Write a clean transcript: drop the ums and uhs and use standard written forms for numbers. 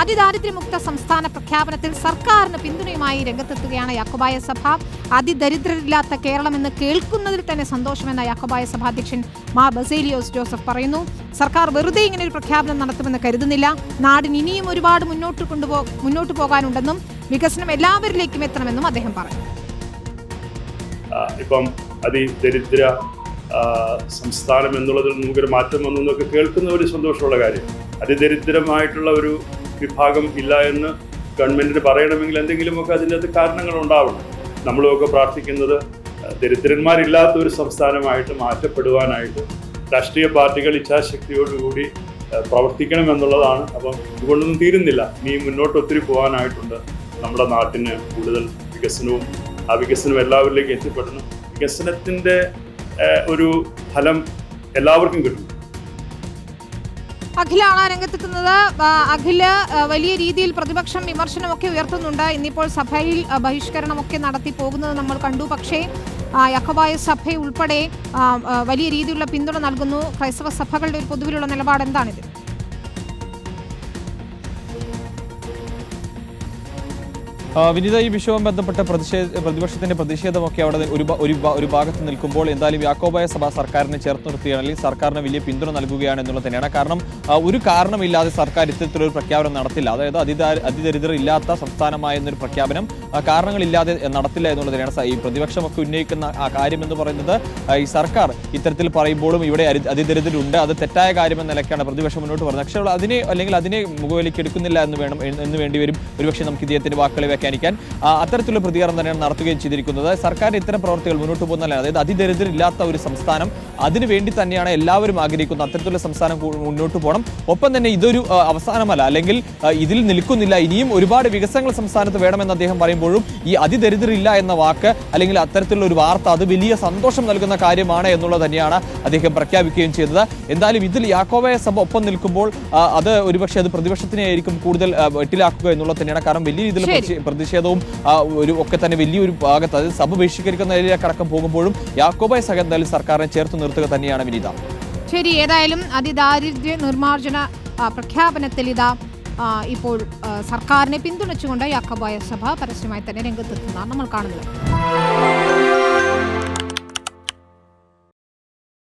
അതിദാരിദ്ര്യമുക്ത സംസ്ഥാന പ്രഖ്യാപനത്തിൽ സർക്കാരിന് പിന്തുണയുമായി രംഗത്തെത്തുകയാണ് യാക്കോബായ സഭ. അതിദരിദ്രരില്ലാത്ത കേരളമെന്ന് കേൾക്കുന്നതിൽ തന്നെ സന്തോഷമെന്ന യാക്കോബായ സഭ അധ്യക്ഷൻ മാർ ബസേലിയോസ് ജോസഫ് പറയുന്നു. സർക്കാർ വെറുതെ ഇങ്ങനെ ഒരു പ്രഖ്യാപനം നടത്തുമെന്ന് കരുതുന്നില്ല. നാടിന് ഇനിയും ഒരുപാട് മുന്നോട്ട് പോകാനുണ്ടെന്നും വികസനം എല്ലാവരിലേക്കും എത്തണമെന്നും അദ്ദേഹം പറഞ്ഞു. ഇപ്പം അതിദരിദ്ര സംസ്ഥാനം എന്നുള്ളതിൽ നമുക്കൊരു മാറ്റം വന്നു എന്നൊക്കെ കേൾക്കുന്ന ഒരു സന്തോഷമുള്ള കാര്യം. അതിദരിദ്രമായിട്ടുള്ള ഒരു വിഭാഗം ഇല്ല എന്ന് ഗവൺമെന്റിന് പറയണമെങ്കിൽ എന്തെങ്കിലുമൊക്കെ അതിൻ്റെ അകത്ത് കാരണങ്ങൾ ഉണ്ടാവണം. നമ്മളൊക്കെ പ്രാർത്ഥിക്കുന്നത് ദരിദ്രന്മാരില്ലാത്ത ഒരു സംസ്ഥാനമായിട്ട് മാറ്റപ്പെടുവാനായിട്ട് രാഷ്ട്രീയ പാർട്ടികൾ ഇച്ഛാശക്തിയോടുകൂടി പ്രവർത്തിക്കണമെന്നുള്ളതാണ്. അപ്പം ഇതുകൊണ്ടൊന്നും തീരുന്നില്ല. ഇനി മുന്നോട്ട് ഒത്തിരി പോകാനായിട്ടുണ്ട്. നമ്മുടെ നാട്ടിന് കൂടുതൽ വികസനവും ആ വികസനം എല്ലാവരിലേക്കും എത്തിപ്പെടണം. വികസനത്തിൻ്റെ ഒരു ഫലം എല്ലാവർക്കും കിട്ടും. അഖിലാണ് രംഗത്തെത്തുന്നത്. അഖില്, വലിയ രീതിയിൽ പ്രതിപക്ഷം വിമർശനമൊക്കെ ഉയർത്തുന്നുണ്ട്. ഇന്നിപ്പോൾ സഭയിൽ ബഹിഷ്കരണമൊക്കെ നടത്തി പോകുന്നത് നമ്മൾ കണ്ടു. പക്ഷേ യാക്കോബായ സഭ ഉൾപ്പെടെ വലിയ രീതിയിലുള്ള പിന്തുണ നൽകുന്നു. ക്രൈസ്തവ സഭകളുടെ ഒരു പൊതുവിലുള്ള നിലപാട് എന്താണിത്? വിനീത, ഈ വിഷയവുമായി ബന്ധപ്പെട്ട പ്രതിപക്ഷത്തിന്റെ പ്രതിഷേധമൊക്കെ അവിടെ ഒരു ഭാഗത്ത് നിൽക്കുമ്പോൾ എന്തായാലും യാക്കോബായ സഭ സർക്കാരിനെ ചേർത്ത് നിർത്തുകയാണ്, അല്ലെങ്കിൽ സർക്കാരിന് വലിയ പിന്തുണ നൽകുകയാണ് എന്നുള്ളത് തന്നെയാണ്. കാരണം ഒരു കാരണമില്ലാതെ സർക്കാർ ഇത്തരത്തിലൊരു പ്രഖ്യാപനം നടത്തില്ല. അതായത് അതിദരിദ്രരില്ലാത്ത സംസ്ഥാനമായ എന്നൊരു പ്രഖ്യാപനം കാരണങ്ങളില്ലാതെ നടത്തില്ല എന്നുള്ളത് തന്നെയാണ് ഈ പ്രതിപക്ഷമൊക്കെ ഉന്നയിക്കുന്ന ആ കാര്യം എന്ന് പറയുന്നത്. ഈ സർക്കാർ ഇത്തരത്തിൽ പറയുമ്പോഴും ഇവിടെ അതിദരിദ്രരുണ്ട്, അത് തെറ്റായ കാര്യമെന്ന നിലയ്ക്കാണ് പ്രതിപക്ഷം മുന്നോട്ട് പറയുന്നത്. പക്ഷേ അതിനെ മുഖവിലേക്ക് എടുക്കുന്നില്ല എന്ന് വേണ്ടി വരും ഒരുപക്ഷെ നമുക്ക് ഇദ്ദേഹത്തിന്റെ വാക്കുകളെ വ്യാഖ്യാനിക്കാൻ. അത്തരത്തിലുള്ള പ്രതികരണം തന്നെയാണ് നടത്തുകയും ചെയ്തിരിക്കുന്നത്. സർക്കാർ ഇത്തരം പ്രവർത്തികൾ മുന്നോട്ട് പോകുന്നതല്ല. അതായത് അതിദരിദ്രരില്ലാത്ത ഒരു സംസ്ഥാനം, അതിനുവേണ്ടി തന്നെയാണ് എല്ലാവരും ആഗ്രഹിക്കുന്നത്. അത്തരത്തിലുള്ള സംസ്ഥാനം മുന്നോട്ട് പോകണം. ഒപ്പം തന്നെ ഇതൊരു അവസാനമല്ല, അല്ലെങ്കിൽ ഇതിൽ നിൽക്കുന്നില്ല, ഇനിയും ഒരുപാട് വികസനങ്ങൾ സംസ്ഥാനത്ത് വേണമെന്ന് അദ്ദേഹം പറയുമ്പോഴും ഈ അതിദരിദ്രരില്ല എന്ന വാക്ക് അല്ലെങ്കിൽ അത്തരത്തിലുള്ള ഒരു വാർത്ത അത് വലിയ സന്തോഷം നൽകുന്ന കാര്യമാണ് എന്നുള്ളത് തന്നെയാണ് അദ്ദേഹം പ്രഖ്യാപിക്കുകയും ചെയ്തത്. എന്തായാലും ഇതിൽ യാക്കോബായ സഭ ഒപ്പം നിൽക്കുമ്പോൾ അത് ഒരുപക്ഷെ അത് പ്രതിപക്ഷത്തിനെ ആയിരിക്കും കൂടുതൽ വെട്ടിലാക്കുക എന്നുള്ളത് തന്നെയാണ്. കാരണം വലിയ രീതിയിൽ പ്രതിഷേധവും ഒക്കെ തന്നെ വലിയൊരു ഭാഗത്ത്, അതായത് സഭ ബഹിഷ്കരിക്കുന്ന നിലയിലേക്കടക്കം പോകുമ്പോഴും യാക്കോബായ സഭ എന്തായാലും സർക്കാരിനെ ചേർത്ത് നിർത്തുക തന്നെയാണ് വിനീത. ശരി, ഏതായാലും അതിദാരിദ്ര്യ നിർമ്മാർജ്ജന പ്രഖ്യാപനത്തിൽ ഇതാ ഇപ്പോൾ സർക്കാരിനെ പിന്തുണച്ചുകൊണ്ട് യാക്കോബായ സഭ പരസ്യമായി തന്നെ രംഗത്തെത്തുന്നതാണ് നമ്മൾ കാണുന്നത്.